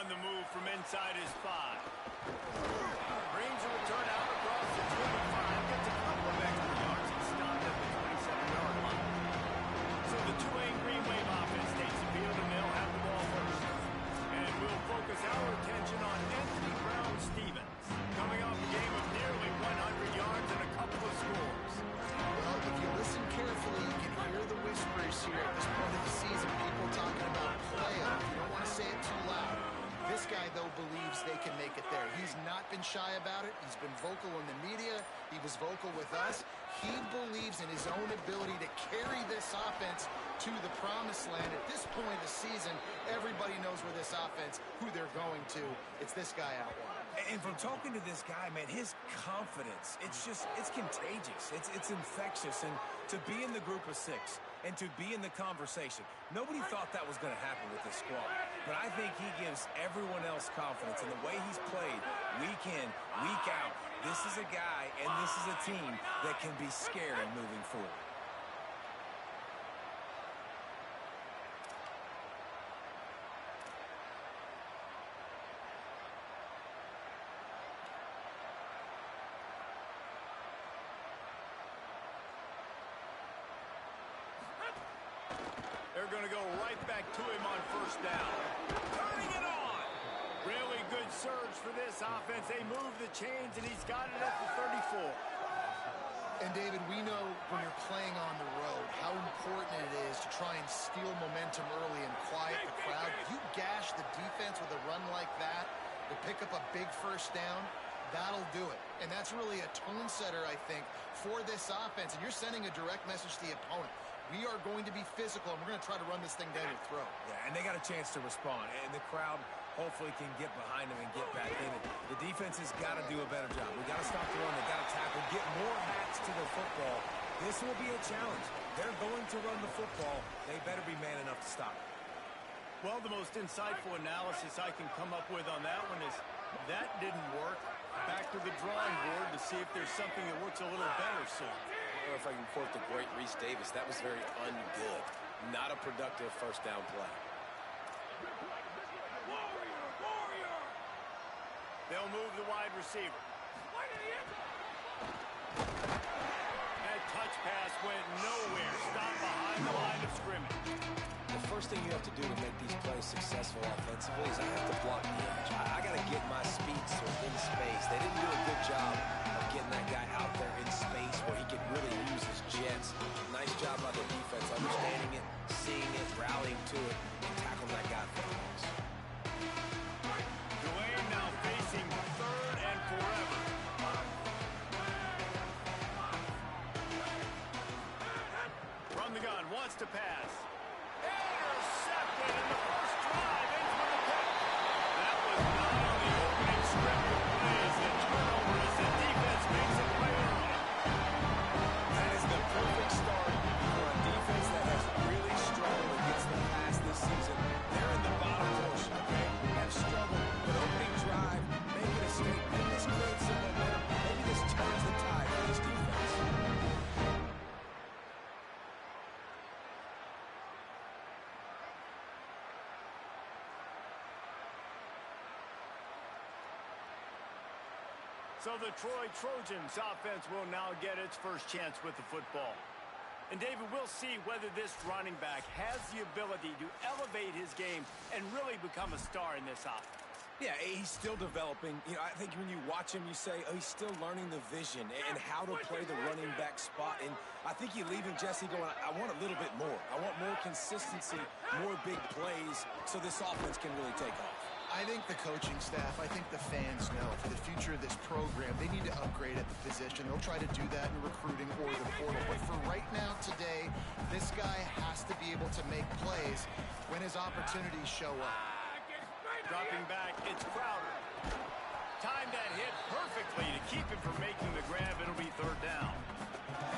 on the move from inside his 5. Brings a return out across the 25. Gets a couple of extra yards and stopped at the 27-yard line. So the Tulane Green Wave offense takes the field and they'll have the ball first. And we'll focus our attention on Anthony Brown-Stevens, coming off a game of nearly 100 yards and a couple of scores. Well, if you listen carefully, you can hear the whispers here at this point of the season. People talking about playoff. You don't want to say it too loud. This guy, though, believes they can make it there. He's not been shy about it. He's been vocal in the media. He was vocal with us. He believes in his own ability to carry this offense to the promised land. At this point of the season, everybody knows where this offense, who they're going to. It's this guy out wide. And from talking to this guy, man, his confidence, it's contagious. It's infectious. And to be in the group of 6 and to be in the conversation, nobody thought that was going to happen with this squad. But I think he gives everyone else confidence in the way he's played week in, week out. This is a guy and this is a team that can be scary moving forward. They're going to go right back to him on first down. Turning it on. Really good surge for this offense. They move the chains, and he's got it at the 34. And, David, we know when you're playing on the road how important it is to try and steal momentum early and quiet the crowd. You gash the defense with a run like that to pick up a big first down, that'll do it. And that's really a tone setter, I think, for this offense. And you're sending a direct message to the opponent. We are going to be physical, and we're going to try to run this thing down your throat. Yeah, and they got a chance to respond. And the crowd hopefully can get behind them and get back in it. The defense has got to do a better job. We got to stop the run. They got to tackle, get more hats to the football. This will be a challenge. They're going to run the football. They better be man enough to stop it. Well, the most insightful analysis I can come up with on that one is that didn't work. Back to the drawing board to see if there's something that works a little better soon. Or if I can quote the great Reese Davis, that was very ungood. Not a productive first down play. They'll move the wide receiver. That touch pass went nowhere. Stop behind the line of scrimmage. The first thing you have to do to make these plays successful offensively is I have to block the edge. I got to get my speedster in space. They didn't do a good job of getting that guy out there in space where he could really use his jets. Nice job by the defense, understanding it, seeing it, rallying to it, and tackling that guy for the loss. Tulane now facing third and forever. From the gun, wants to pass. Intercepted in the first drive into the pick. That was not on the opening script of plays. The turnover as the defense makes a play early. That is the perfect start for a defense that has really struggled against the pass this season. They're in the bottom portion, okay? Have struggled, but opening drive, making a statement. This creates some momentum. Maybe this turns the tide for this defense. So the Troy Trojans offense will now get its first chance with the football. And David, we'll see whether this running back has the ability to elevate his game and really become a star in this offense. Yeah, he's still developing. You know, I think when you watch him, you say, oh, he's still learning the vision and how to play the running back spot. And I think you're leaving Jesse going, I want a little bit more. I want more consistency, more big plays so this offense can really take off. I think the coaching staff, I think the fans know for the future of this program, they need to upgrade at the position. They'll try to do that in recruiting or the portal. But for right now, today, this guy has to be able to make plays when his opportunities show up. Dropping back, it's Crowder. Timed that hit perfectly to keep him from making the grab. It'll be third down.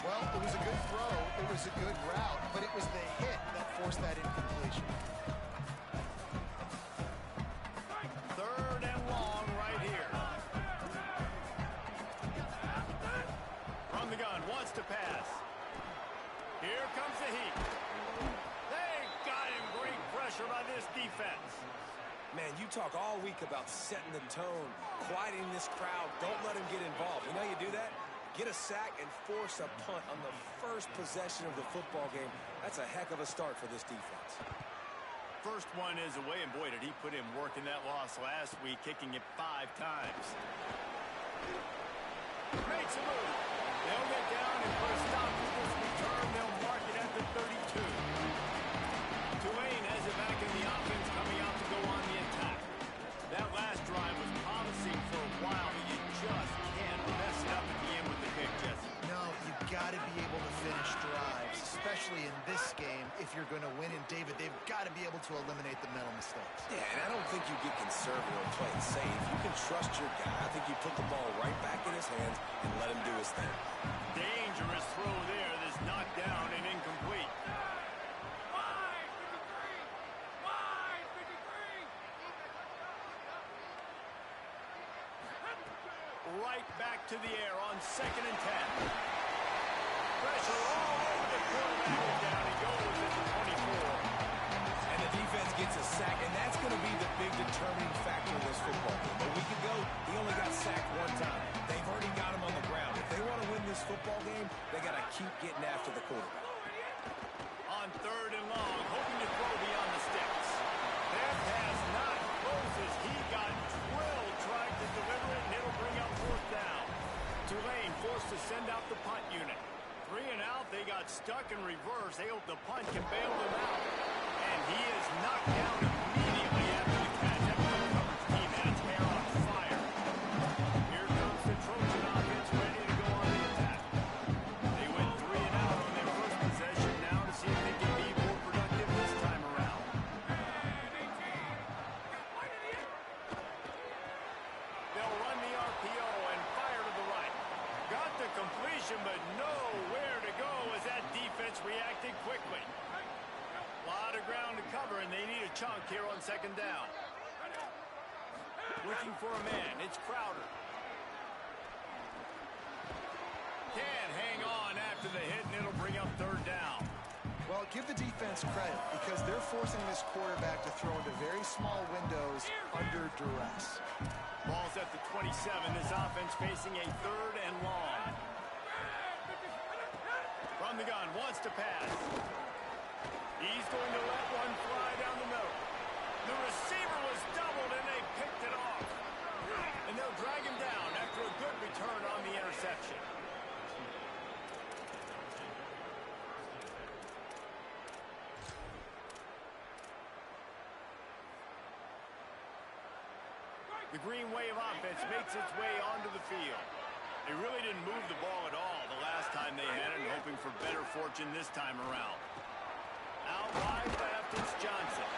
Well, it was a good throw. It was a good route, but it was the hit that forced that incompletion. Third and long right here. From the gun, wants to pass. Here comes the heat. They got him. Great pressure by this defense. Man, you talk all week about setting the tone, quieting this crowd. Don't let them get involved. You know how you do that? Get a sack and force a punt on the first possession of the football game. That's a heck of a start for this defense. First one is away, and boy, did he put in work in that loss last week, kicking it 5 times. Makes a move. They'll get down and put a stop to this return. They'll mark it at the 32. Tulane has it back in the offense, coming out to go on the attack. That last drive was promising for a while, but you just can't mess it up at the end with the pick, Jesse. No, you've got to be able to finish drives, especially in this game. If you're going to win, and David, they've got to be able to eliminate the mental mistakes. Yeah, and I don't think you get conservative and play it safe. You can trust your guy. I think you put the ball right back in his hands and let him do his thing. Dangerous throw there that's knocked down and incomplete. Right back to the air on 2nd and 10. Pressure all over the quarterback, and down he goes at the 24. And the defense gets a sack, and that's going to be the big determining factor in this football game. A week ago, he only got sacked 1 time. They've already got him on the ground. If they want to win this football game, they got to keep getting after the quarterback. On 3rd and long, hoping to throw beyond the sticks. That pass not closes. He got drilled trying to deliver it, and it'll bring up 4th down. Tulane forced to send out the punt unit. 3 and out, they got stuck in reverse. They hope the punt can bail them out. And he is knocked down immediately after the catch. That coverage team has hair on fire. Here comes the Trojan offense ready to go on the attack. They went 3 and out on their first possession now to see if they can be more productive this time around. They'll run the RPO and fire to the right. Got the completion, but nowhere to go as that defense reacted quickly. A lot of ground to cover, and they need a chunk here on 2nd down. Looking for a man. It's Crowder. Can't hang on after the hit, and it'll bring up 3rd down. Well, give the defense credit because they're forcing this quarterback to throw into very small windows under duress. Ball's at the 27. This offense facing a 3rd and long. From the gun, wants to pass. He's going to let one fly down the middle. The receiver was doubled, and they picked it off. And they'll drag him down after a good return on the interception. The Green Wave offense makes its way onto the field. They really didn't move the ball at all the last time they had it, and hoping for better fortune this time around. Out wide left, it's Johnson.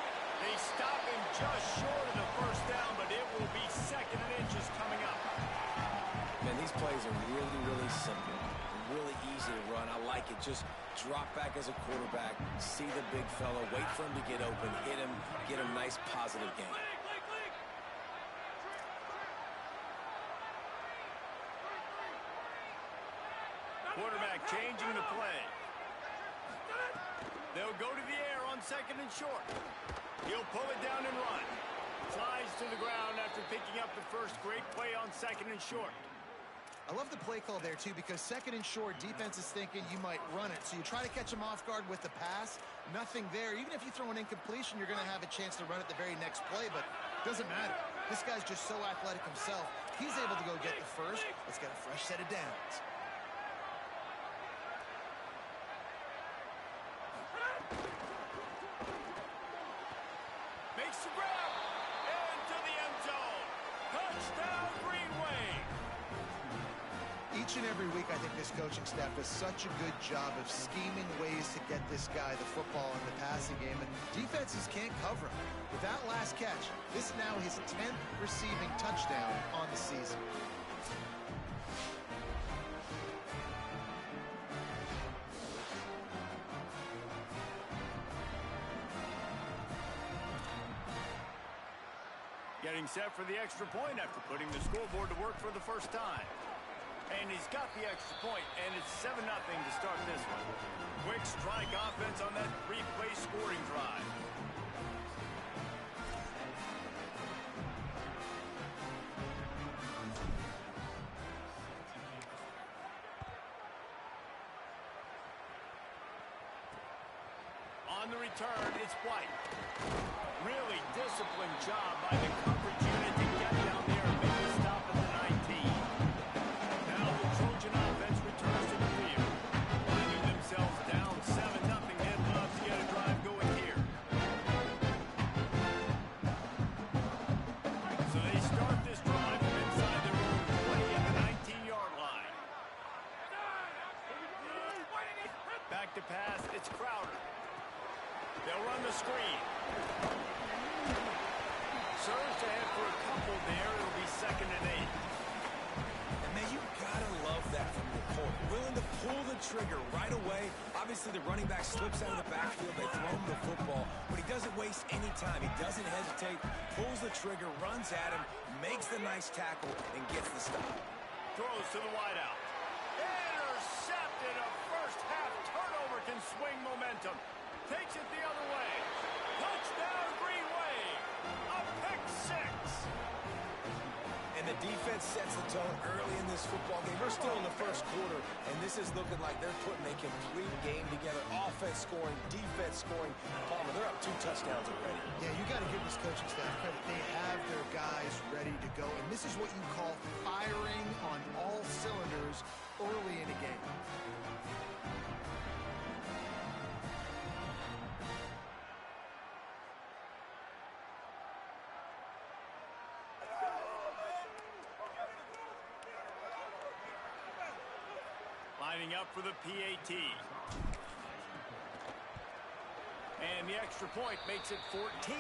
They stop him just short of the 1st down, but it will be 2nd and inches coming up. Man, these plays are really, really simple. Really easy to run. I like it. Just drop back as a quarterback, see the big fella, wait for him to get open, hit him, get a nice positive game. Quarterback changing the play. They'll go to the air on 2nd and short. He'll pull it down and run. Flies to the ground after picking up the first great play on 2nd and short. I love the play call there, too, because 2nd and short, defense is thinking you might run it. So you try to catch them off guard with the pass. Nothing there. Even if you throw an incompletion, you're going to have a chance to run it the very next play, but it doesn't matter. This guy's just so athletic himself. He's able to go get the first. Let's get a fresh set of downs. Makes the grab. Into the end zone. Touchdown, Green Wave. Each and every week, I think this coaching staff does such a good job of scheming ways to get this guy the football in the passing game, and defenses can't cover him. With that last catch, this is now his 10th receiving touchdown on the season. Getting set for the extra point after putting the scoreboard to work for the first time. And he's got the extra point, and it's 7-0 to start this one. Quick strike offense on that 3-play scoring drive. On the return, it's White. Really disciplined job by the coverage unit to get down there and make a stop at the 19. Now the Trojan offense returns to the field. Finding themselves down 7-0, they'd love to get a drive going here. So they start this drive from inside their own 20 at the 19-yard line. Back to pass, it's Crowder. They'll run the screen. Surge ahead for a couple there. It'll be 2nd and 8. And man, you gotta love that from your corner. Willing to pull the trigger right away. Obviously, the running back slips out of the backfield. They throw him the football, but he doesn't waste any time. He doesn't hesitate, pulls the trigger, runs at him, makes the nice tackle, and gets the stop. Throws to the wideout. Intercepted. A first-half turnover can swing momentum. Takes it the other way. Touchdown, Green Wave. A pick 6. And the defense sets the tone early in this football game. We're still in the first quarter, and this is looking like they're putting a complete game together. Offense scoring, defense scoring. Palmer, they're up 2 touchdowns already. Yeah, you got to give this coaching staff credit. They have their guys ready to go, and this is what you call firing on all cylinders early in a game. Lining up for the PAT. And the extra point makes it 14-0.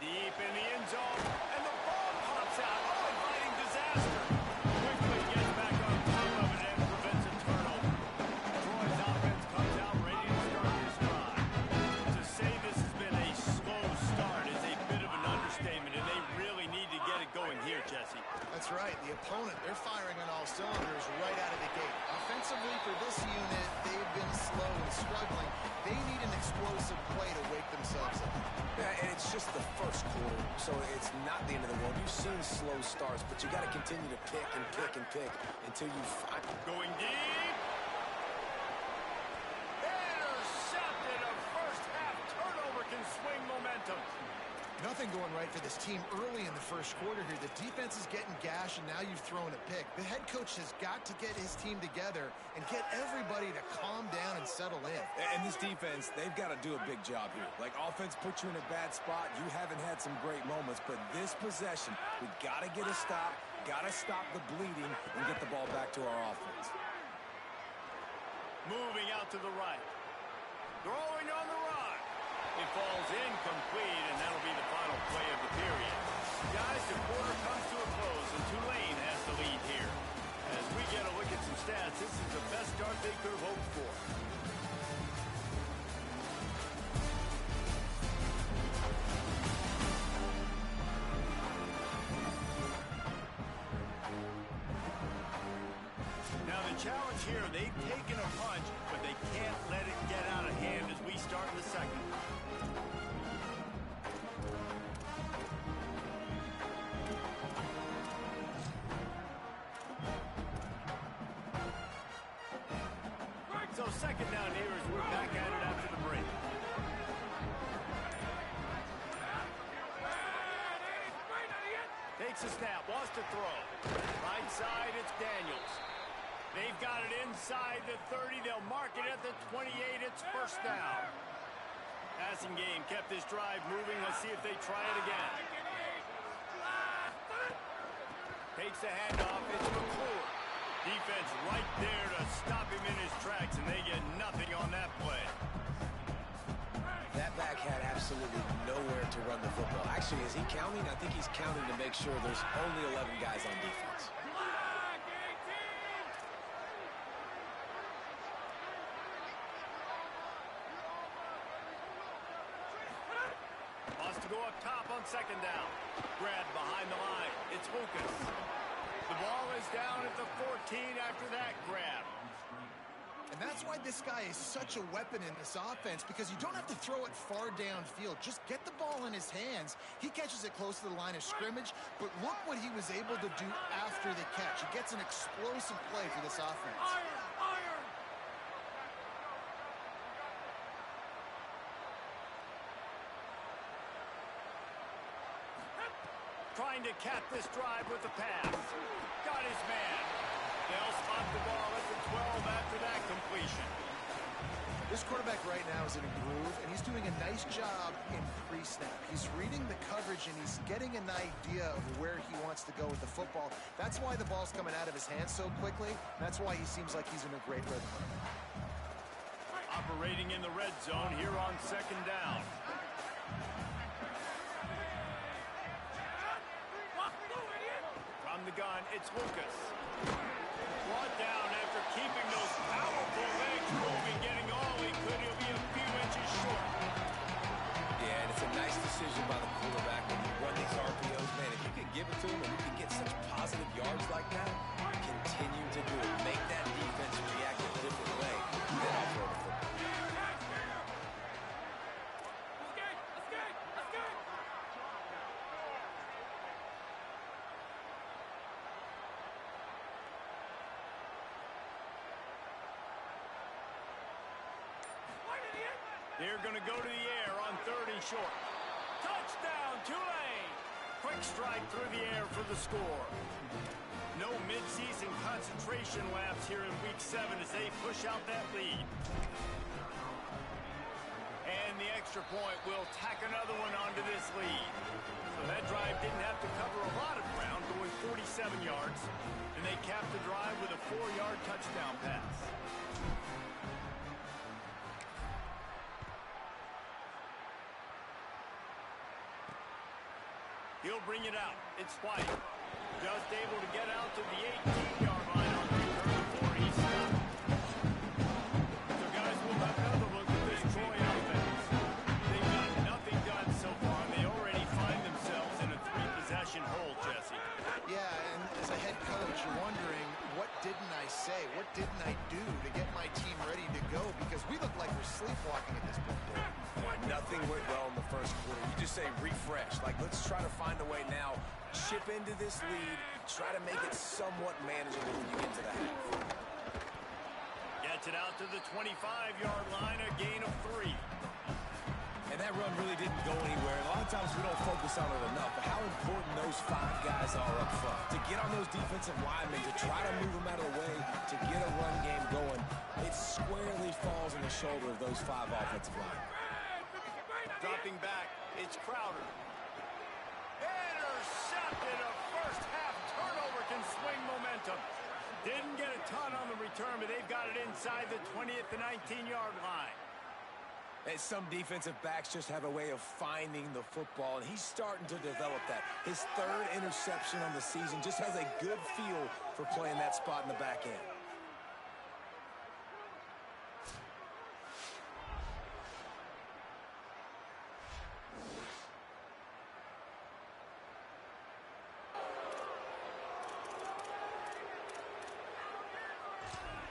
Deep in the end zone, and the ball pops out. Oh, inviting disaster. Quickly gets back on top of it and prevents a turnover. Troy's offense comes out ready to start this drive. To say this has been a slow start is a bit of an understatement, and they really need to get it going here, Jesse. That's right. The opponent, they're firing on all cylinders right out of the gate. Offensively, for this unit, they've been slow and struggling. They need an explosive play to wake themselves up. Yeah, and it's just the first quarter, so it's not the end of the world. You've seen slow starts, but you got to continue to pick and pick and pick until you find... Going deep. Intercepted. A first-half turnover can swing momentum. Nothing going right for this team early in the first quarter here. The defense is getting gashed, and now you've thrown a pick. The head coach has got to get his team together and get everybody to calm down and settle in. And this defense, they've got to do a big job here. Like, offense put you in a bad spot. You haven't had some great moments, but this possession, we've got to get a stop, got to stop the bleeding, and get the ball back to our offense. Moving out to the right. Throwing on the run. It falls incomplete, and that'll be the final play of the period. Guys, the quarter comes to a close, and Tulane has the lead here. As we get a look at some stats, this is the best start they could have hoped for. Now the challenge here, they've taken a punch, but they can't let it get out of hand as we start in the second. So second down here as we're back at it after the break. Takes a snap, wants to throw. Right side, it's Daniels. They've got it inside the 30. They'll mark it at the 28. It's first down. Passing game kept this drive moving. Let's see if they try it again. Takes the handoff. It's McClure. Defense right there to stop him in his tracks, and they get nothing on that play. That back had absolutely nowhere to run the football. Actually, is he counting? I think he's counting to make sure there's only 11 guys on defense. Wants to go up top on second down. Grab behind the line. It's Lucas. The ball is down at the 14 after that grab. And that's why this guy is such a weapon in this offense, because you don't have to throw it far downfield. Just get the ball in his hands. He catches it close to the line of scrimmage, but look what he was able to do after the catch. He gets an explosive play for this offense. Trying to cap this drive with a pass. Got his man. They'll spot the ball at the 12 after that completion. This quarterback right now is in a groove, and he's doing a nice job in pre-snap. He's reading the coverage, and he's getting an idea of where he wants to go with the football. That's why the ball's coming out of his hands so quickly. That's why he seems like he's in a great rhythm. Operating in the red zone here on second down. From the gun, it's Lucas. Brought down after keeping those powerful legs moving, getting all he could. He'll be a few inches short. Yeah, and it's a nice decision by the quarterback when you run these RPOs, man. If you can give it to him and you can get such positive yards like that, continue to do it. Make that defense react a different way. Then I'll throw the football. They're going to go to the air on 3rd and short. Touchdown, Tulane! Quick strike through the air for the score. No midseason concentration laps here in Week 7 as they push out that lead. And the extra point will tack another one onto this lead. So that drive didn't have to cover a lot of ground, going 47 yards. And they capped the drive with a 4-yard touchdown pass. He'll bring it out. It's White. Just able to get out to the 18-yard line on the return before he stopped. So, guys, we'll have another look at this Troy offense. They've got nothing done so far, and they already find themselves in a 3-possession hole, Jesse. Yeah, and as a head coach, you're wondering, what didn't I say? What didn't I do to get my team ready to go? Because we look like we're sleepwalking at this point. Nothing went well in the first quarter. You just say refresh. Like, let's try to find a way now. Chip into this lead. Try to make it somewhat manageable when you get to the half. Gets it out to the 25-yard line, a gain of 3. And that run really didn't go anywhere. A lot of times we don't focus on it enough, but how important those 5 guys are up front. To get on those defensive linemen, to try to move them out of the way, to get a run game going, it squarely falls on the shoulder of those 5 offensive linemen. Dropping back, it's Crowder. Intercepted. A first-half turnover can swing momentum. Didn't get a ton on the return, but they've got it inside the 20 at the 19-yard line. And some defensive backs just have a way of finding the football, and he's starting to develop that. His 3rd interception on the season just has a good feel for playing that spot in the back end.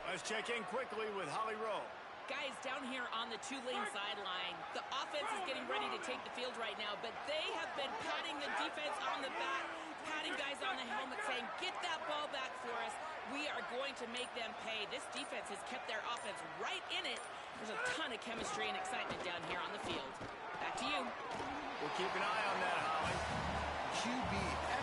Let's check in quickly with Holly Rowe. Guys, down here on the Tulane sideline, the offense is getting ready to take the field right now, but they have been patting the defense on the back, patting guys on the helmet, saying, get that ball back for us. We are going to make them pay. This defense has kept their offense right in it. There's a ton of chemistry and excitement down here on the field. Back to you. We'll keep an eye on that, Holly. QB,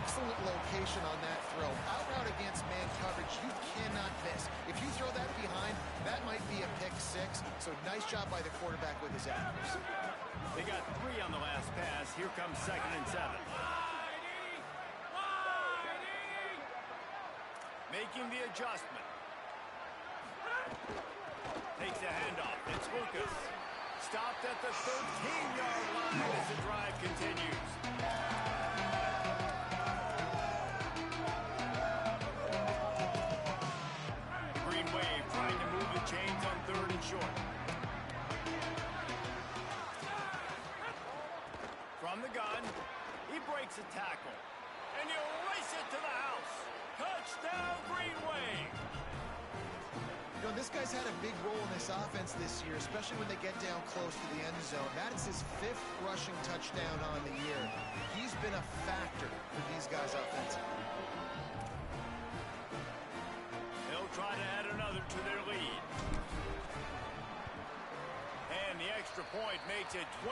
excellent location on that throw. Out route against man coverage, you cannot miss. If you throw that behind, that might be a pick 6. So nice job by the quarterback with his accuracy. They got 3 on the last pass. Here comes 2nd and 7. Making the adjustment. Takes a handoff. It's Lucas. Stopped at the 13-yard line as the drive continues. Green Wave trying to move the chains on 3rd and short. From the gun, he breaks a tackle. And he'll race it to the house. Touchdown, Green Wave. You know, this guy's had a big role in this offense this year, especially when they get down close to the end zone. That is his 5th rushing touchdown on the year. He's been a factor for these guys offensively. They'll try to add another to their lead. And the extra point makes it 28-0.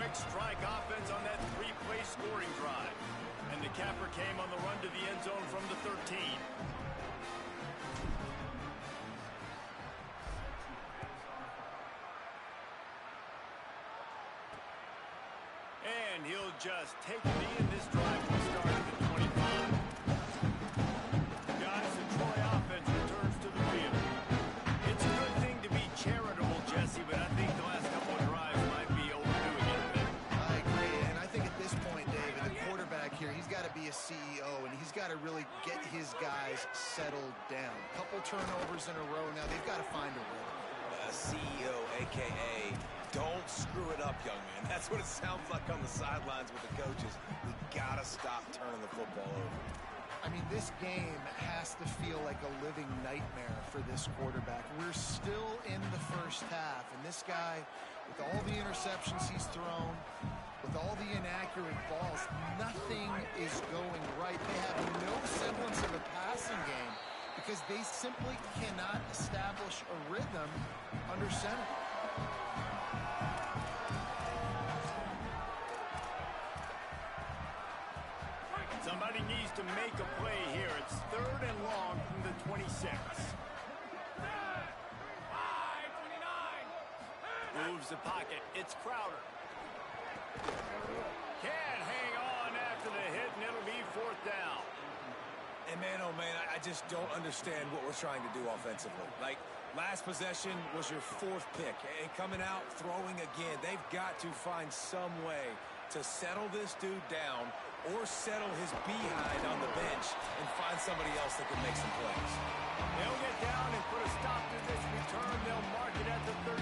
Quick strike offense on that 3-play scoring drive. And the capper came on the run to the end zone from the 13. And he'll just take the knee, and this drive will start at the 25. Guys, the Troy offense returns to the field. It's a good thing to be charitable, Jesse, but I think the last couple of drives might be overdoing it a bit. I agree, and I think at this point, David, the quarterback here, he's got to be a CEO, and he's got to really get his guys settled down. A couple turnovers in a row now. They've got to find a rhythm. CEO, a.k.a. don't screw it up, young man. That's what it sounds like on the sidelines with the coaches. We got to stop turning the football over. I mean, this game has to feel like a living nightmare for this quarterback. We're still in the first half, and this guy, with all the interceptions he's thrown, with all the inaccurate balls, nothing is going right. They have no semblance of a passing game because they simply cannot establish a rhythm under center. Somebody needs to make a play here. It's 3rd and long from the 26. Moves the pocket. It's Crowder. Can't hang on after the hit, and it'll be 4th down. And man, oh man, I just don't understand what we're trying to do offensively. Like, last possession was your 4th pick, and coming out, throwing again. They've got to find some way to settle this dude down or settle his behind on the bench and find somebody else that can make some plays. They'll get down and put a stop to this return. They'll mark it at the 32.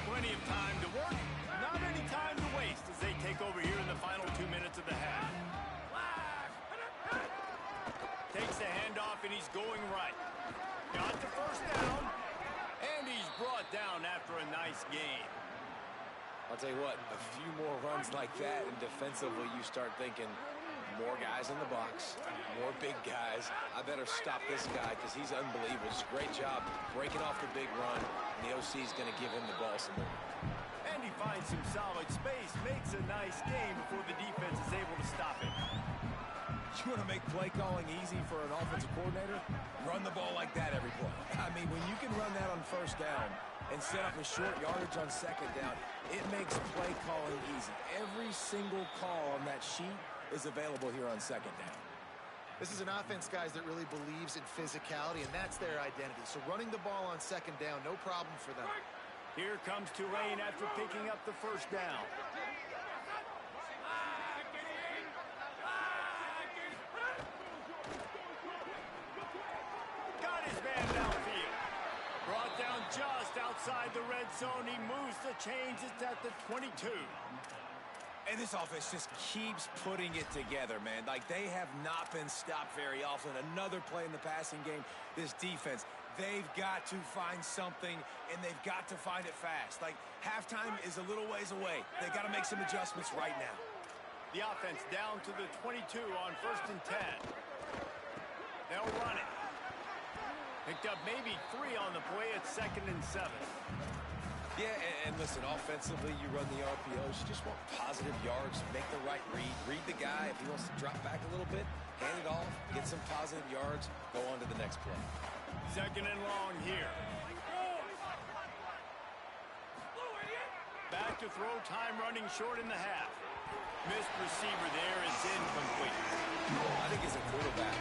Plenty of time to work, not any time to waste as they take over here in the final 2 minutes of the half. Takes the handoff, and he's going right. Got the first down, and he's brought down after a nice game. I'll tell you what, a few more runs like that, and defensively you start thinking more guys in the box, more big guys. I better stop this guy because he's unbelievable. It's a great job breaking off the big run, and the OC is going to give him the ball some more. And he finds some solid space, makes a nice game before the defense is able to stop it. You want to make play calling easy for an offensive coordinator? Run the ball like that every play. I mean, when you can run that on 1st down and set up a short yardage on 2nd down, it makes play calling easy. Every single call on that sheet is available here on 2nd down. This is an offense, guys, that really believes in physicality, and that's their identity. So running the ball on 2nd down, no problem for them. Here comes Tulane after picking up the 1st down. Got his man downfield. Brought down just outside the red zone. He moves the chains. It's at the 22. And this offense just keeps putting it together, man. Like, they have not been stopped very often. Another play in the passing game. This defense, they've got to find something, and they've got to find it fast. Like, halftime is a little ways away. They've got to make some adjustments right now. The offense down to the 22 on 1st and 10. They'll run it. Picked up maybe 3 on the play at 2nd and 7. Yeah, and listen, offensively, you run the RPOs. You just want positive yards, make the right read. Read the guy. If he wants to drop back a little bit, hand it off, get some positive yards, go on to the next play. 2nd and long here. Back to throw, time running short in the half. Missed receiver there, it's incomplete. I think as a quarterback,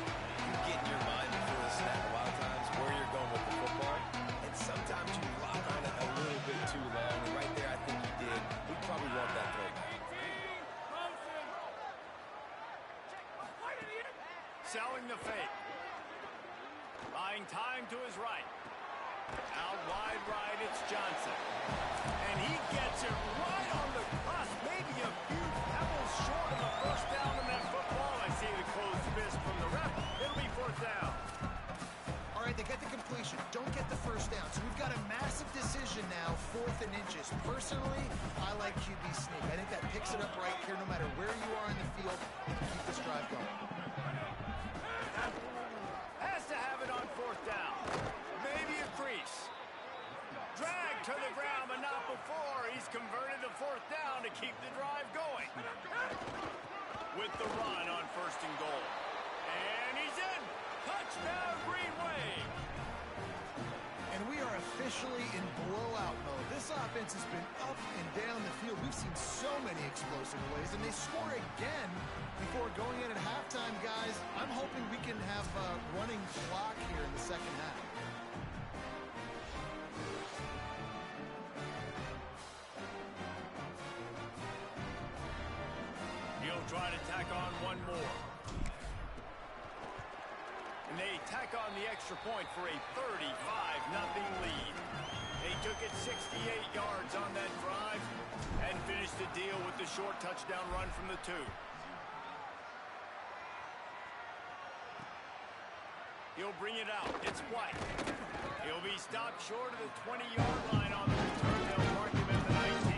you get in your mind before the snap a lot of times where you're going with the football, and sometimes you lock on it a little bit too long, and right there I think he did. We probably want that throw back. Selling the fake. Buying time to his right. Out wide right, it's Johnson. And he gets it right on the cusp. Maybe a few pebbles short of the 1st down in that football. I see the close Personally, I like QB sneak. I think that picks it up right here no matter where you are in the field and keep this drive going. Has to have it on fourth down. Maybe a crease. Drag to the ground, but not before. He's converted the fourth down to keep the drive going. With the run on first and goal. And he's in. Touchdown, Green Wave. And we are officially in blowout mode. This offense has been up and down the field. We've seen so many explosive plays, and they score again before going in at halftime, guys. I'm hoping we can have a running clock here in the second half. He'll try to tack on one more. And they tack on the extra point for a 35-0 lead. They took it 68 yards on that drive and finished the deal with the short touchdown run from the 2. He'll bring it out. It's White. He'll be stopped short of the 20-yard line on the return. They'll mark him at the 19.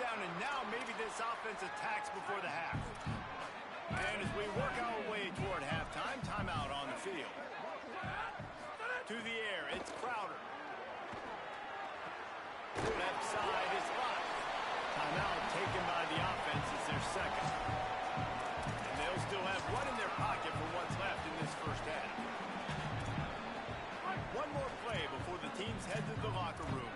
Down, and now maybe this offense attacks before the half. And as we work our way toward halftime, timeout on the field. To the air, it's Crowder. Left side is blocked. Timeout taken by the offense. It's their second. And they'll still have one in their pocket for what's left in this first half. One more play before the teams head to the locker rooms.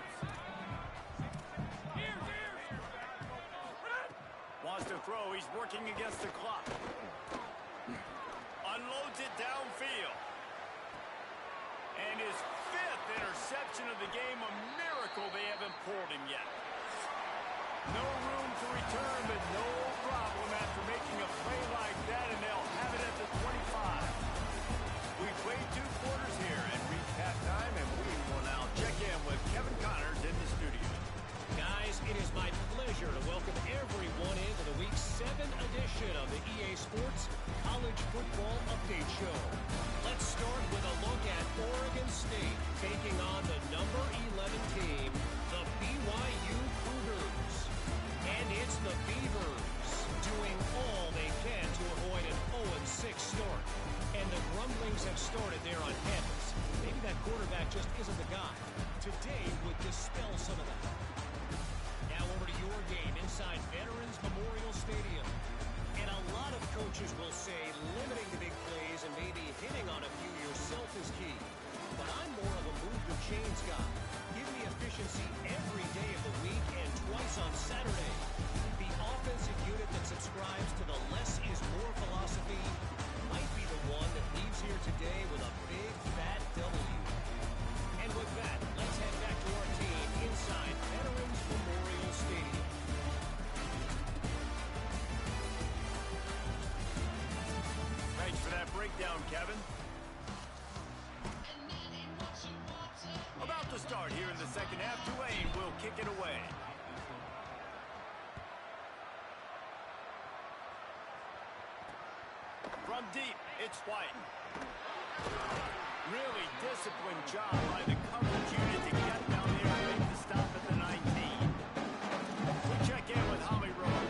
Wants to throw. He's working against the clock. Unloads it downfield. And his 5th interception of the game. A miracle they haven't pulled him yet. No room to return, but no problem after making a play like that, and they'll have it at the 25. We played 2 quarters here and reached halftime, and we will now check in with Kevin Connors in the studio. Guys, it is my pleasure to welcome everyone into the Week 7 edition of the EA Sports College Football Update Show. Let's start with a look at Oregon State taking on the number 11 team, the BYU Cougars. And it's the Beavers doing all they can to avoid an 0-6 start. And the grumblings have started there on campus. Maybe that quarterback just isn't the guy. Today would dispel some of that. Now over to your game inside Veterans Memorial Stadium. And a lot of coaches will say limiting the big plays and maybe hitting on a few yourself is key. But I'm more of a move the chains guy. Give me efficiency every day of the week and twice on Saturday. The offensive unit that subscribes to the less is more philosophy might be the one that leaves here today with a big fat W. And with that, let's head back to our team inside Veterans Memorial Stadium. Thanks for that breakdown, Kevin. About to start here in the second half. Tulane will kick it away. From deep, it's White. Really disciplined job by the coverage unit to get down there and make the stop at the 19. We check in with Holly Rowe.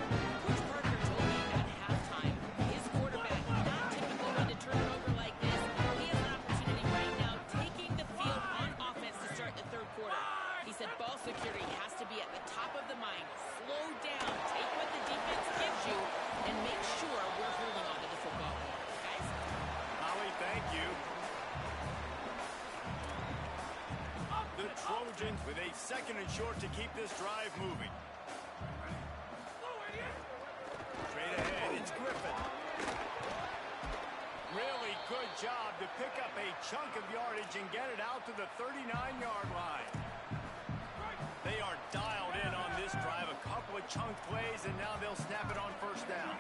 Coach Parker told me at halftime, his quarterback, not typical one to turn it over like this. He has an opportunity right now taking the field on offense to start the third quarter. He said ball security has to be at the top of the mind. Slow down, take what the defense gives you, and make sure we're holding on to the football. Guys? Holly, thank you. The Trojans with a second and short to keep this drive moving. Straight ahead, it's Griffin. Really good job to pick up a chunk of yardage and get it out to the 39-yard line. They are dialed in on this drive. A couple of chunk plays, and now they'll snap it on first down.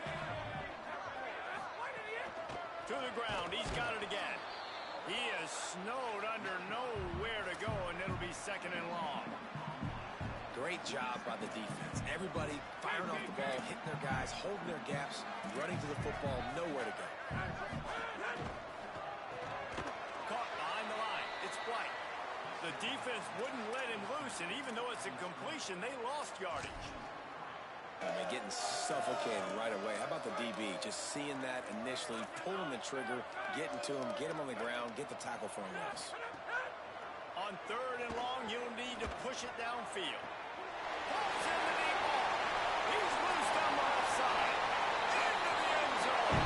To the ground, he's got it again. He is snowed under, nowhere to go, and it'll be second and long. Great job by the defense. Everybody firing off the ball, hitting their guys, holding their gaps, running to the football, nowhere to go. Caught behind the line. It's White. The defense wouldn't let him loose, and even though it's a completion, they lost yardage. I mean, getting suffocated right away. How about the DB? Just seeing that initially, pulling the trigger, getting to him, get him on the ground, get the tackle for him, Russ. On 3rd and long, you'll need to push it downfield. Pulls in the deep ball. He's loose down the left side. Into the end zone.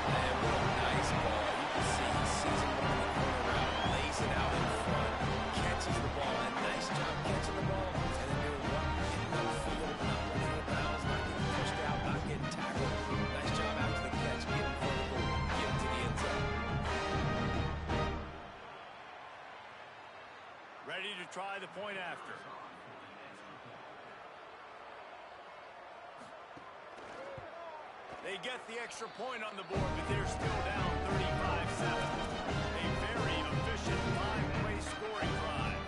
And what a nice ball. You can see he sees it going the corner route, lays it out in front, catches the ball, and nice job catching the ball, and then doing what? Getting upfield, not running out of bounds, not getting pushed out, not getting tackled. Nice job after the catch, getting vertical, getting to the end zone. Ready to try the point after. They get the extra point on the board, but they're still down 35-7. A very efficient five-play scoring drive.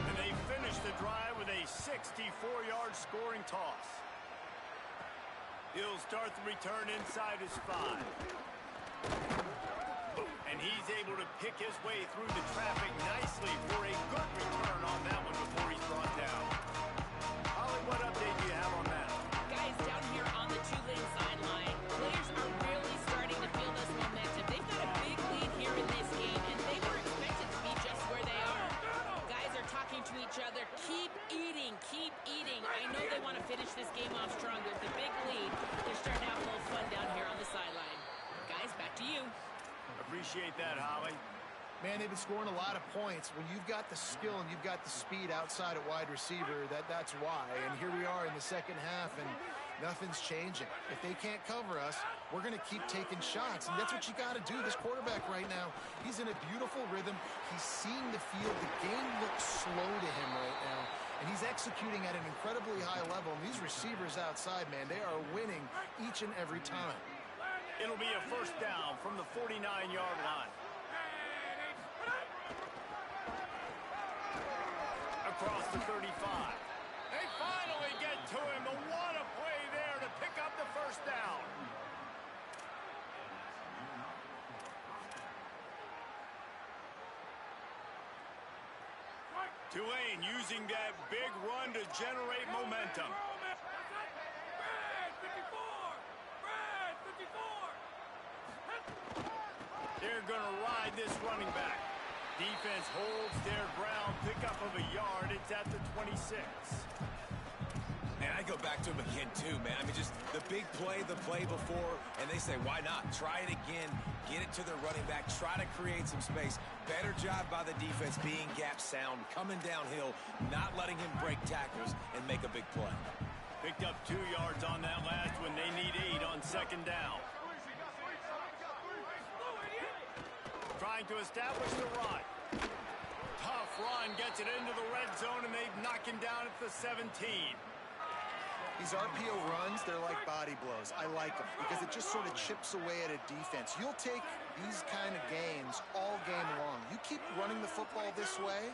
And they finish the drive with a 64-yard scoring toss. He'll start the return inside his 5. And he's able to pick his way through the traffic nicely for a good return on that one before he's brought down. Holly, what update do you have on that? Guys, down here on the Tulane sideline, players are really starting to feel this momentum. They've got a big lead here in this game, and they were expected to be just where they are. Guys are talking to each other. Keep eating, keep eating. I know they want to finish this game off strong. There's a big lead. They're starting to have a little fun down here on the sideline. Guys, back to you. Appreciate that, Holly. Man, they've been scoring a lot of points. When you've got the skill and you've got the speed outside at wide receiver, that's why. And here we are in the second half, and nothing's changing. If they can't cover us, we're going to keep taking shots, and that's what you got to do. This quarterback right now, he's in a beautiful rhythm. He's seeing the field. The game looks slow to him right now, and he's executing at an incredibly high level. And these receivers outside, man, they are winning each and every time. It'll be a first down from the 49-yard line. Across the 35. They finally get to him. The what a play there to pick up the first down. Tulane using that big run to generate momentum. They're going to ride this running back. Defense holds their ground. Pickup of a yard. It's at the 26. And I go back to him again, too, man. I mean, just the big play, the play before, and they say, why not? Try it again. Get it to their running back. Try to create some space. Better job by the defense being gap sound, coming downhill, not letting him break tackles and make a big play. Picked up 2 yards on that last one. They need 8 on second down. Trying to establish the run. Tough run, gets it into the red zone, and they knock him down at the 17. These RPO runs, they're like body blows. I like them because it just sort of chips away at a defense. You'll take these kind of games all game long. You keep running the football this way,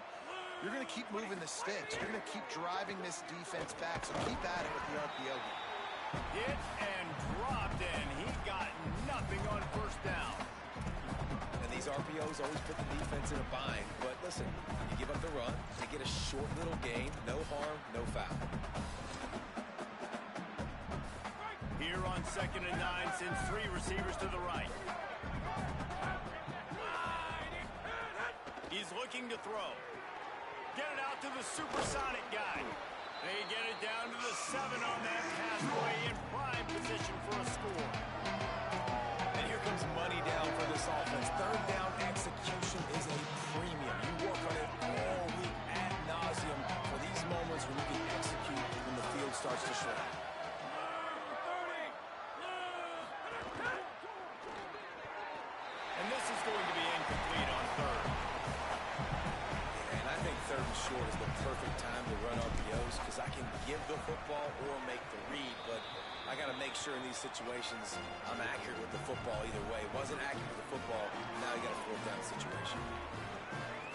you're going to keep moving the sticks. You're going to keep driving this defense back, so keep at it with the RPO. Hit and dropped, and he got nothing on first down. And these RPOs always put the defense in a bind. But listen, you give up the run, they get a short little gain, no harm, no foul. Here on 2nd and 9, sends 3 receivers to the right. He's looking to throw. Get it out to the supersonic guy. They get it down to the 7 on that pass play in prime position for a score. And here comes money down for this offense. Third down execution is a premium. You work on it all week ad nauseum for these moments when you can execute when the field starts to shrink. And this is going to be incomplete on 3rd. And I think 3rd and short is the perfect time to run RPOs because I can give the football or make the read, but I got to make sure in these situations I'm accurate with the football either way. Wasn't accurate with the football, now you got a 4th down situation.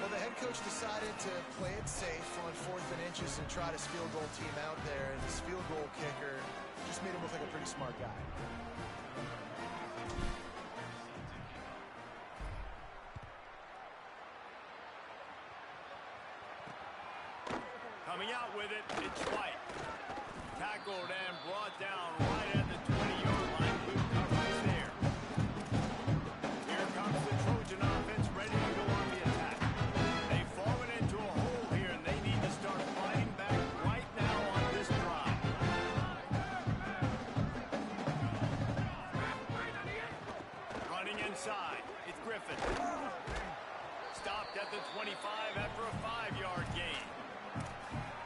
Well, the head coach decided to play it safe on 4th and inches and try this field goal team out there, and this field goal kicker just made him look like a pretty smart guy. Coming out with it, it's White. Tackled and brought down right at the 20-yard line. Good coverage there. Here comes the Trojan offense ready to go on the attack. They've fallen into a hole here, and they need to start fighting back right now on this drive. Running inside, it's Griffin. Stopped at the 25 after a 5-yard gain.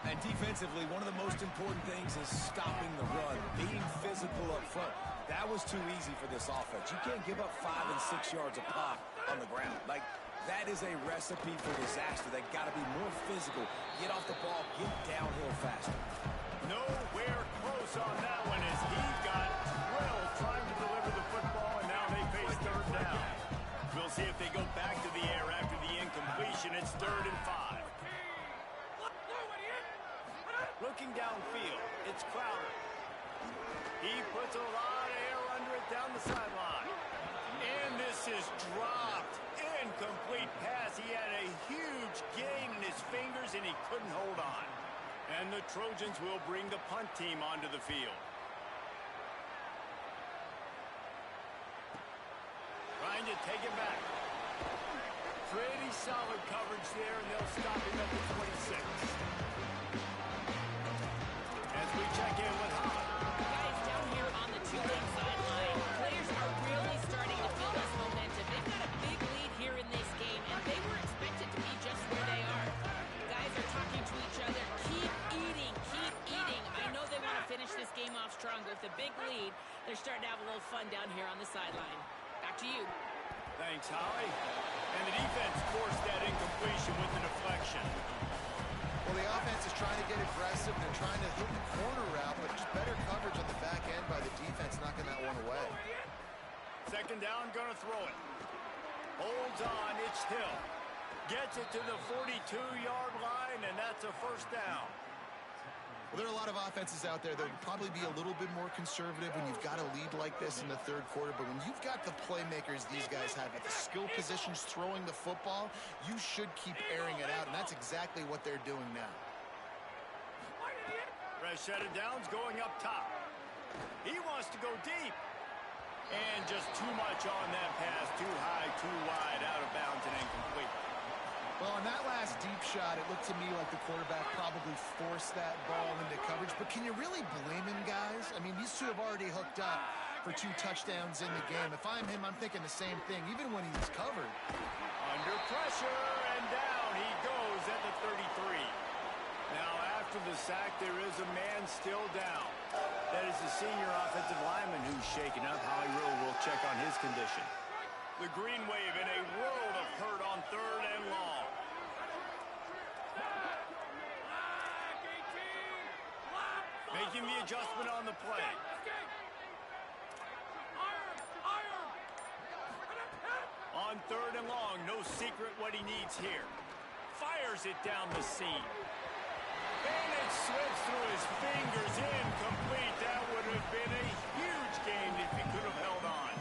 And defensively, one of the most important things is stopping the run, being physical up front. That was too easy for this offense. You can't give up 5 and 6 yards a pop on the ground. Like, that is a recipe for disaster. They got to be more physical, get off the ball, get downhill faster. Nowhere close on that one as he got drilled trying to deliver the football, and now they face 3rd down. We'll see if they go back to the air after the incompletion. It's 3rd and 5. Looking downfield, it's Crowder. He puts a lot of air under it down the sideline. And this is dropped. Incomplete pass. He had a huge gain in his fingers, and he couldn't hold on. And the Trojans will bring the punt team onto the field. Trying to take it back. Pretty solid coverage there, and they'll stop him at the 26. As we check in with Holland. Guys, down here on the Tulane sideline, players are really starting to feel this momentum. They've got a big lead here in this game, and they were expected to be just where they are. Guys are talking to each other. Keep eating, keep eating. I know they want to finish this game off strong, but with a big lead, they're starting to have a little fun down here on the sideline. Back to you. Thanks, Holly. And the defense forced that incompletion with the deflection. Well, the offense is trying to get aggressive. They're trying to hit the corner route, but just better coverage on the back end by the defense knocking that one away. 2nd down, gonna throw it. Holds on, it's Hill. Gets it to the 42-yard line, and that's a 1st down. Well, there are a lot of offenses out there that would probably be a little bit more conservative when you've got a lead like this in the 3rd quarter. But when you've got the playmakers these guys have at the skill positions throwing the football, you should keep airing it out, and that's exactly what they're doing now. Fresh set of downs going up top. He wants to go deep. And just too much on that pass. Too high, too wide, out of bounds, and incomplete. Well, on that last deep shot, it looked to me like the quarterback probably forced that ball into coverage. But can you really blame him, guys? I mean, these two have already hooked up for 2 touchdowns in the game. If I'm him, I'm thinking the same thing, even when he's covered. Under pressure, and down he goes at the 33. Now, after the sack, there is a man still down. That is the senior offensive lineman who's shaken up. Howie Rowe will check on his condition. The green wave in a world of hurt on 3rd and long. Making the adjustment on the play. On 3rd and long, no secret what he needs here. Fires it down the seam. And it slips through his fingers, incomplete. That would have been a huge gain if he could have held on.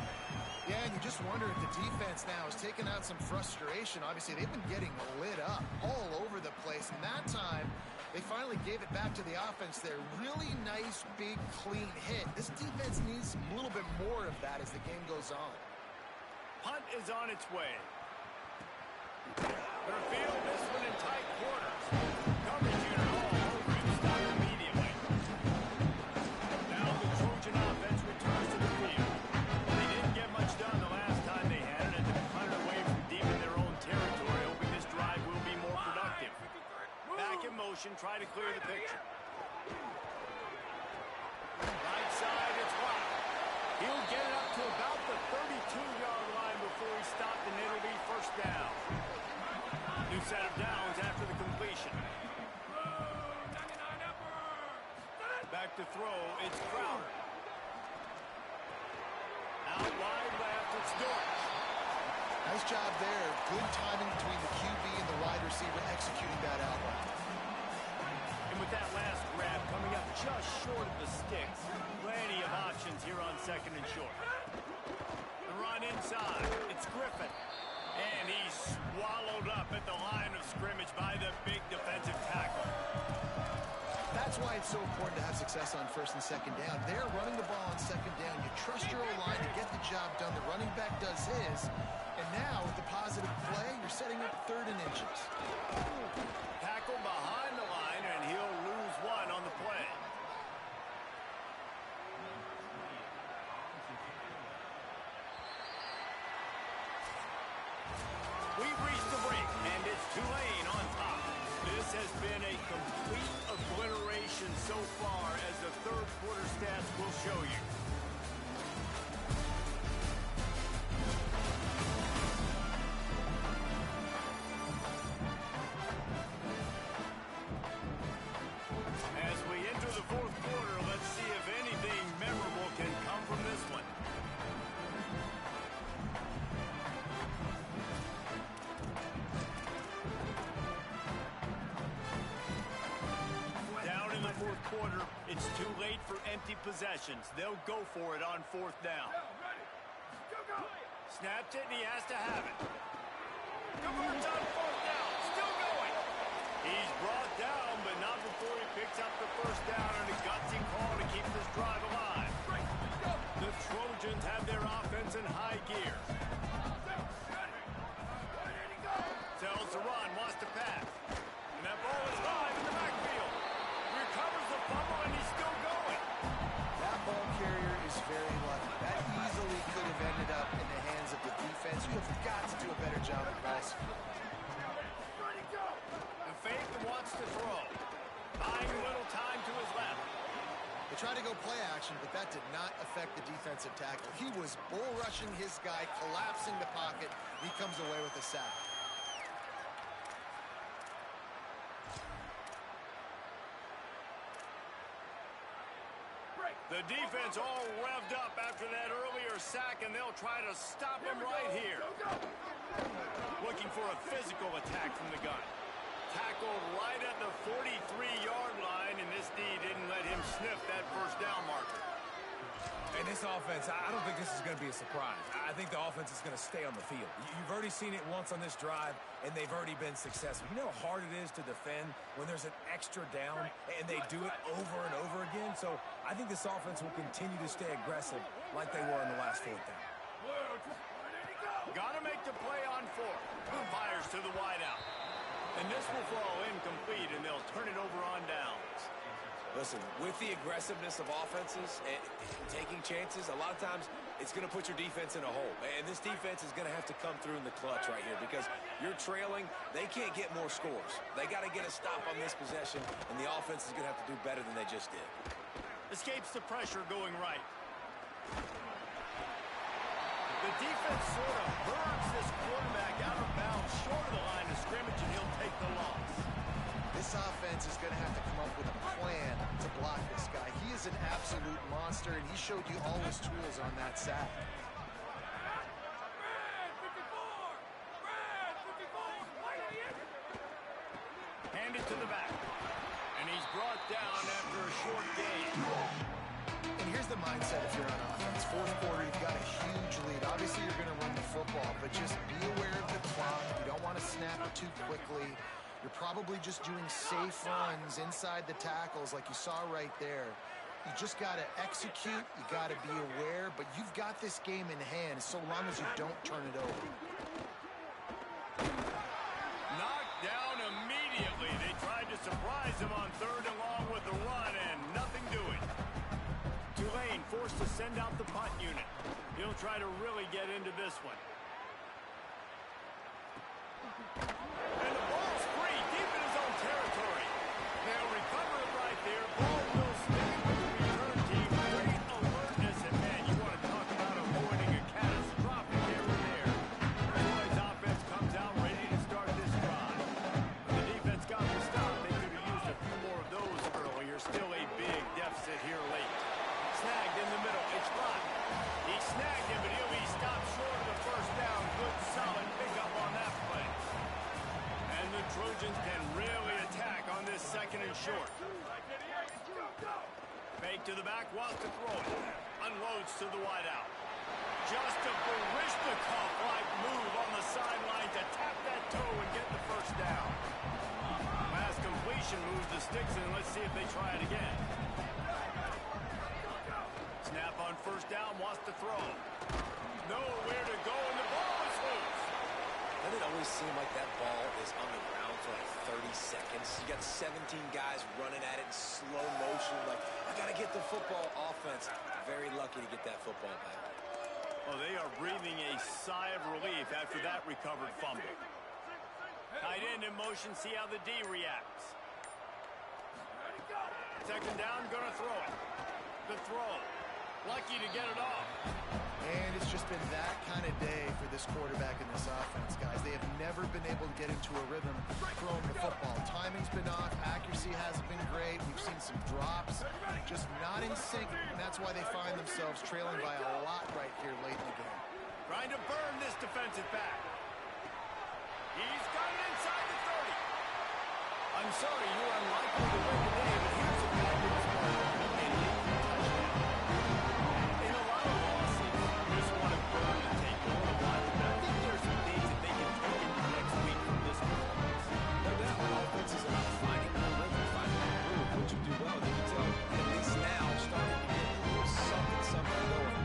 Yeah, and you just wonder if the defense now has taken out some frustration. Obviously, they've been getting lit up all over the place. And that time, they finally gave it back to the offense there. Really nice, big, clean hit. This defense needs a little bit more of that as the game goes on. Punt is on its way. They're field this one in tight quarters. Coverage unit all over him. Stopped immediately. Now the Trojan offense returns to the field. They didn't get much done the last time they had it, and they're punted away from deep in their own territory, hoping this drive will be more productive. Back in motion, try to clear the picture. Right side, it's Watt. He'll get it up to about the 32-yard line before he stopped, and it'll be 1st down. New set of downs after the completion. Back to throw, it's Crowder. Out wide left, it's Dortch. Nice job there. Good timing between the QB and the wide receiver executing that out route. And with that last grab coming up just short of the sticks, plenty of options here on second and short. The run inside. It's Griffin. And he's swallowed up at the line of scrimmage by the big defensive tackle. That's why it's so important to have success on first and second down. They're running the ball on second down. You trust your O-line to get the job done. The running back does his. And now, with the positive play, you're setting up third and inches. Tackle behind the line, and he'll lose one on the play. We've reached the break, and it's Tulane on top. This has been a complete obliteration so far, as the third quarter stats will show you. As we enter the fourth quarter, let's see if anything memorable can come from this one. Down in the fourth quarter, it's too late for empty possessions. They'll go for it on fourth down. Snapped it, and he has to have it. Converts on fourth down, still going. He's brought down, but not before he picks up the first down and a gutsy call to keep this drive alive. The Trojans have their offense in high gear. Tells the run, wants to pass. And that ball is live in the backfield. Recovers the fumble, and he's still going. That ball carrier is very lucky. That easily could have ended up in the hands of the defense. You have got to do a better job of passing. The fake wants to throw. Buying a little time to his left. They tried to go play action, but that did not affect the defensive tackle. He was bull rushing his guy, collapsing the pocket. He comes away with a sack. The defense all revved up after that earlier sack, and they'll try to stop him right here. Looking for a physical attack from the gun. Tackled right at the 43-yard line, and this D didn't let him sniff that first down marker. And this offense, I don't think this is going to be a surprise. I think the offense is going to stay on the field. You've already seen it once on this drive, and they've already been successful. You know how hard it is to defend when there's an extra down, and they do it over and over again? So I think this offense will continue to stay aggressive like they were in the last fourth down. Got to make the play on fourth. Fires to the wideout. And this will fall incomplete, and they'll turn it over on downs. Listen, with the aggressiveness of offenses and taking chances, a lot of times it's going to put your defense in a hole. And this defense is going to have to come through in the clutch right here because you're trailing. They can't get more scores. They got to get a stop on this possession, and the offense is going to have to do better than they just did. Escapes the pressure going right. The defense sort of burns this quarterback out of bounds short of the line of scrimmage, and he'll take the loss. This offense is going to have to come up with a plan to block this guy. He is an absolute monster, and he showed you all his tools on that sack. Handed to the back. And he's brought down after a short gain. And here's the mindset if you're on offense. Fourth quarter, you've got a huge lead. Obviously, you're going to run the football, but just be aware of the clock. You don't want to snap it too quickly. You're probably just doing safe runs inside the tackles like you saw right there. You just got to execute. You got to be aware, but you've got this game in hand so long as you don't turn it over. Knocked down immediately. They tried to surprise him on third and long with the run, and nothing doing. Tulane forced to send out the punt unit. He'll try to really get into this one. And the ball's free, deep in his own territory. They'll recover it right there. Ball will stay with the return team. Great alertness, and man, you want to talk about avoiding a catastrophic error there. Tulane's offense comes out ready to start this drive. The defense got the stop. They could have used a few more of those earlier. Still a big deficit here late. Snagged in the middle. It's blocked. He snagged him, but he'll be stopped short of the first down. Good, solid short. Fake to the back, wants to throw it. Unloads to the wideout. Just a Barishnikov-like move on the sideline to tap that toe and get the first down. Pass completion moves the sticks in. Let's see if they try it again. Snap on first down, wants to throw. Nowhere to go, and the ball is loose. Doesn't it always seem like that ball is on the ground for like 30 seconds? You got 17 guys running at it in slow motion. Like, I got to get the football. Offense, very lucky to get that football back. Well, they are breathing a sigh of relief after that recovered fumble. Tight end in motion, see how the D reacts. Second down, gonna throw it. The throw. Lucky to get it off. And it's just been that kind of day for this quarterback and this offense, guys. They have never been able to get into a rhythm throwing the football. Timing's been off. Accuracy hasn't been great. We've seen some drops. Just not in sync, and that's why they find themselves trailing by a lot right here late in the game. Trying to burn this defensive back. He's got it inside the 30. I'm sorry, you're unlikely to win today, but here's a fabulous play. A late touchdown. In a lot of losses, this one of burn to take a little while, but I think there's some things that they can take into next week from this performance. No doubt, offense is about finding the rhythm, finding the groove. What you do well, you can tell, at least now, starting to get a little something going.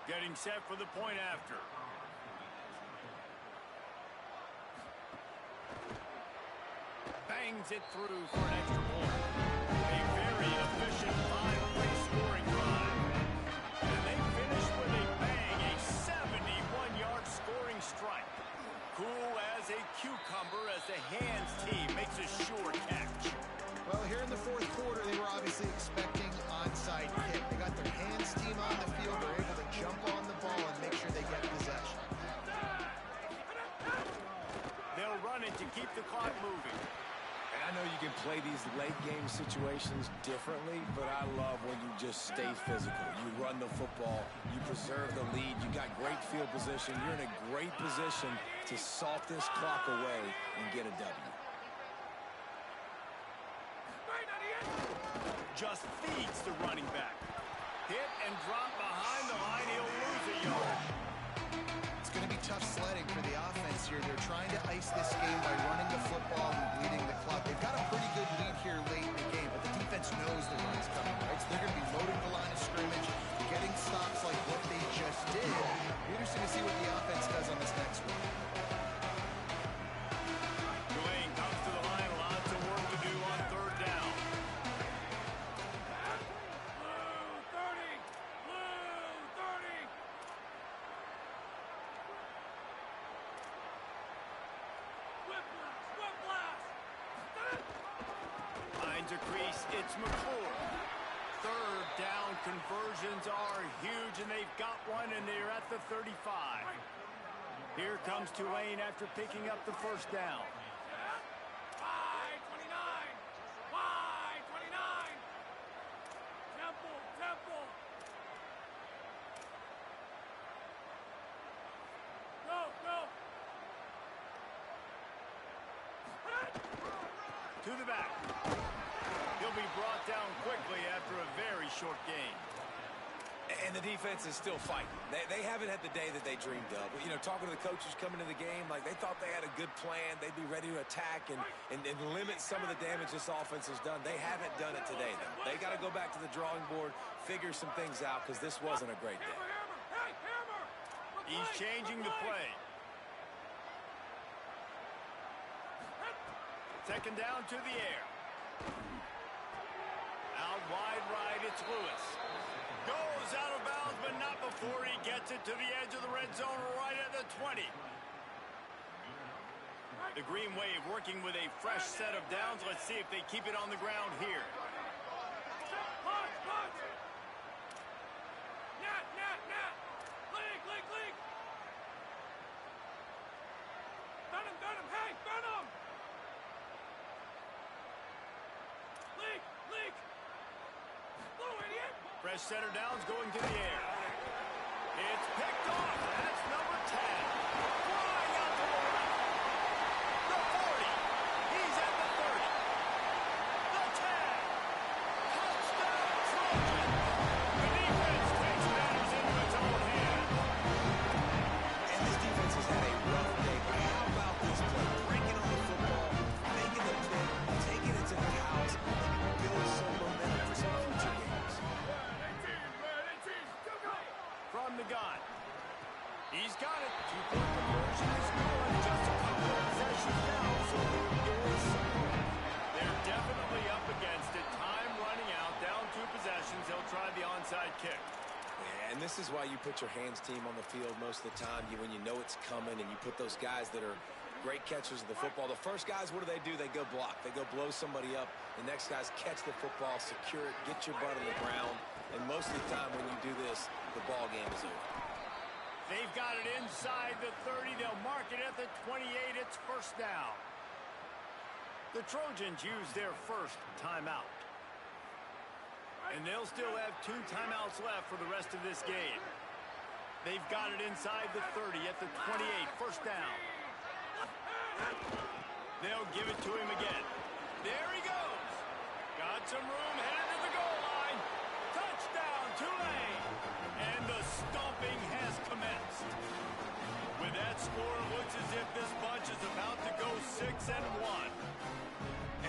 Getting set for the point after. Bangs it through for an extra point. A very efficient five-play scoring drive. And they finish with a bang, a 71-yard scoring strike. Cool as a cucumber as the hands team makes a sure catch. Well, here in the fourth quarter, they were obviously expecting onside kick. They got their hands team on the field. They're able to jump on the ball and make sure they get possession. They'll run it to keep the clock moving. And I know you can play these late game situations differently, but I love when you just stay physical. You run the football, you preserve the lead, you got great field position. You're in a great position to salt this clock away and get a W. Just feeds the running back. Hit and drop behind the line. He'll lose a yard. It's going to be tough sledding for the offense here. They're trying to ice this game by running the football and bleeding the clock. They've got a pretty good lead here late in the game, but the defense knows the run's coming, right? So they're going to be loading the line of scrimmage, getting stops like what they just did. Interesting to see what the offense does on this next one. Tulane comes to the line. Lots of work to do on third down. Finds a crease. It's McClure. Third down conversions are huge, and they've got one, and they're at the 35. Here comes Tulane after picking up the first down. To the back. He'll be brought down quickly after a very short game. And the defense is still fighting. They haven't had the day that they dreamed of. You know, talking to the coaches coming into the game, like they thought they had a good plan. They'd be ready to attack and limit some of the damage this offense has done. They haven't done it today, though. They got to go back to the drawing board, figure some things out, because this wasn't a great day. He's changing the play. Second down to the air. Out wide right, it's Lewis. Goes out of bounds, but not before he gets it to the edge of the red zone right at the 20. The Green Wave working with a fresh set of downs. Let's see if they keep it on the ground here. Rush center downs going to the air. It's picked off. That's number 10. Flying out to the right. The 40. He's at the 30. The 10. Touchdown, Trojan. The defense takes matters into its own hand. And this defense has had a rough day, but how about this play? Breaking on the football, making the pick, taking it to the house, and build some momentum for some future games. From the gun. He's got it. Two-point conversion is good. Just a couple of possessions down, so there is some room. They're definitely up against it. Time running out. Down 2 possessions. They'll try the onside kick. Yeah, and this is why you put your hands team on the field most of the time. When you know it's coming, and you put those guys that are great catchers of the football. The first guys, what do? They go block. They go blow somebody up. The next guys catch the football, secure it, get your butt on the ground. And most of the time when you do this, the ball game is over. They've got it inside the 30. They'll mark it at the 28. It's first down. The Trojans use their first timeout. And they'll still have 2 timeouts left for the rest of this game. They've got it inside the 30 at the 28. First down. They'll give it to him again. There he goes. Got some room, headed to the goal line. Touchdown, Tulane. And the stomping has commenced. With that score, it looks as if this bunch is about to go 6-1.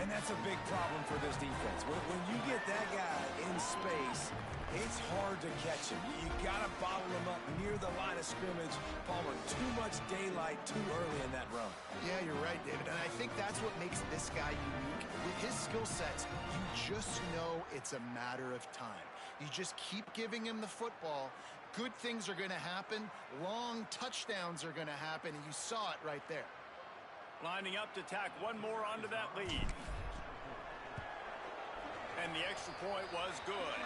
And that's a big problem for this defense. When you get that guy in space, it's hard to catch him. You got to bottle him up near the line of scrimmage. Palmer, too much daylight too early in that run. Yeah, you're right, David. And I think that's what makes this guy unique. With his skill sets, you just know it's a matter of time. You just keep giving him the football. Good things are going to happen. Long touchdowns are going to happen. And you saw it right there. Lining up to tack one more onto that lead. And the extra point was good.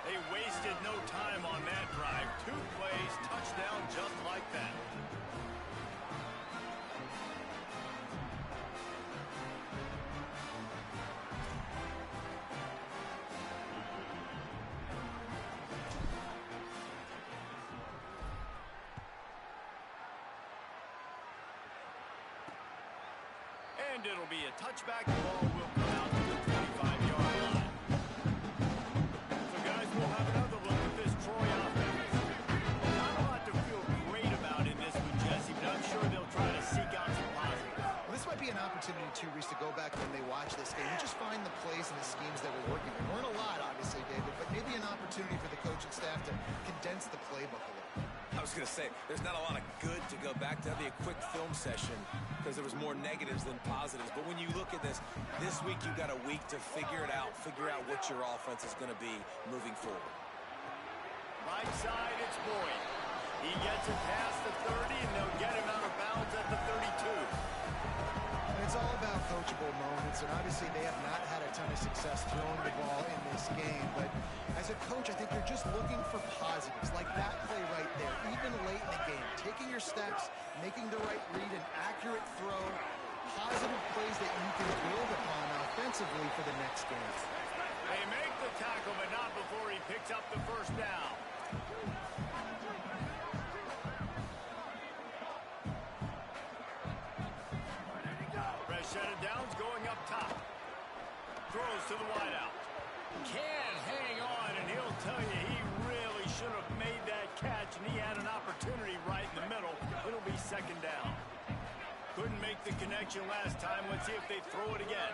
They wasted no time on that drive. 2 plays, touchdown just like that. And it'll be a touchback. The ball will come out to the 25-yard line. So, guys, we'll have another look at this Troy offense. Not a lot to feel great about in this one, Jesse, but I'm sure they'll try to seek out some positives. Well, this might be an opportunity, too, Reese, to go back when they watch this game and just find the plays and the schemes that were working. There weren't a lot, obviously, David, but maybe an opportunity for the coaching staff to condense the playbook a little. I was going to say, there's not a lot of good to go back to. That'd be a quick film session because there was more negatives than positives. But when you look at this week you've got a week to figure it out, figure out what your offense is going to be moving forward. Right side, it's Boyd. He gets it past the 30, and they'll get him out of bounds at the 32. It's all about coachable moments, and obviously they have not had a ton of success throwing the ball in this game. But as a coach, I think they're just looking for positives, like that play right there, even late in the game. Taking your steps, making the right read, an accurate throw, positive plays that you can build upon offensively for the next game. They make the tackle, but not before he picks up the first down. Set of downs going up top. Throws to the wideout. Can't hang on, and he'll tell you he really should have made that catch, and he had an opportunity right in the middle. It'll be second down. Couldn't make the connection last time. Let's see if they throw it again.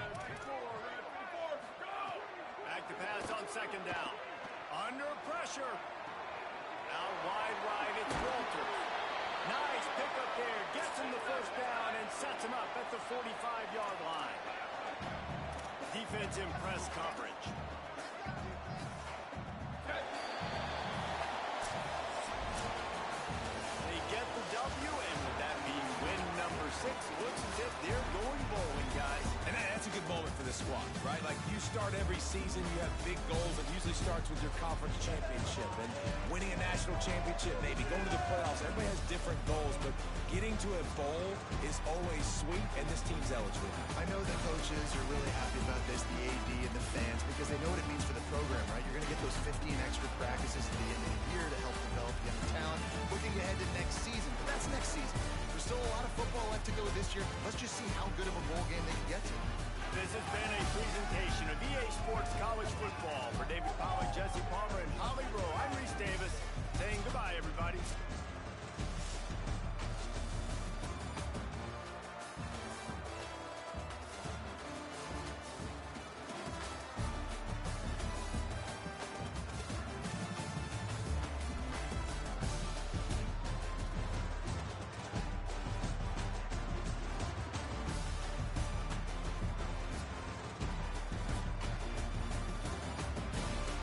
Back to pass on second down. Under pressure. Out wide right, it's Walters. Nice pickup there. Gets him the first down and sets him up at the 45-yard line. Defense in press coverage. They get the W, and with that being win number 6, looks as if they're going bowling, guys. And that's a good moment for this squad, right? Like, you start every season, you have big goals. It usually starts with your conference championship and winning a national championship, maybe going to the playoffs. Everybody has different goals, but getting to a bowl is always sweet, and this team's eligible. I know the coaches are really happy about this, the AD and the fans, because they know what it means for the program, right? You're going to get those 15 extra practices at the end of the year to help develop young talent. Looking ahead to next season, but that's next season. There's still a lot of football left to go this year. Let's just see how good of a bowl game they can get to. This has been a presentation of EA Sports College Football. For David Pollack, Jesse Palmer, and Holly Rowe, I'm Reese Davis saying goodbye, everybody.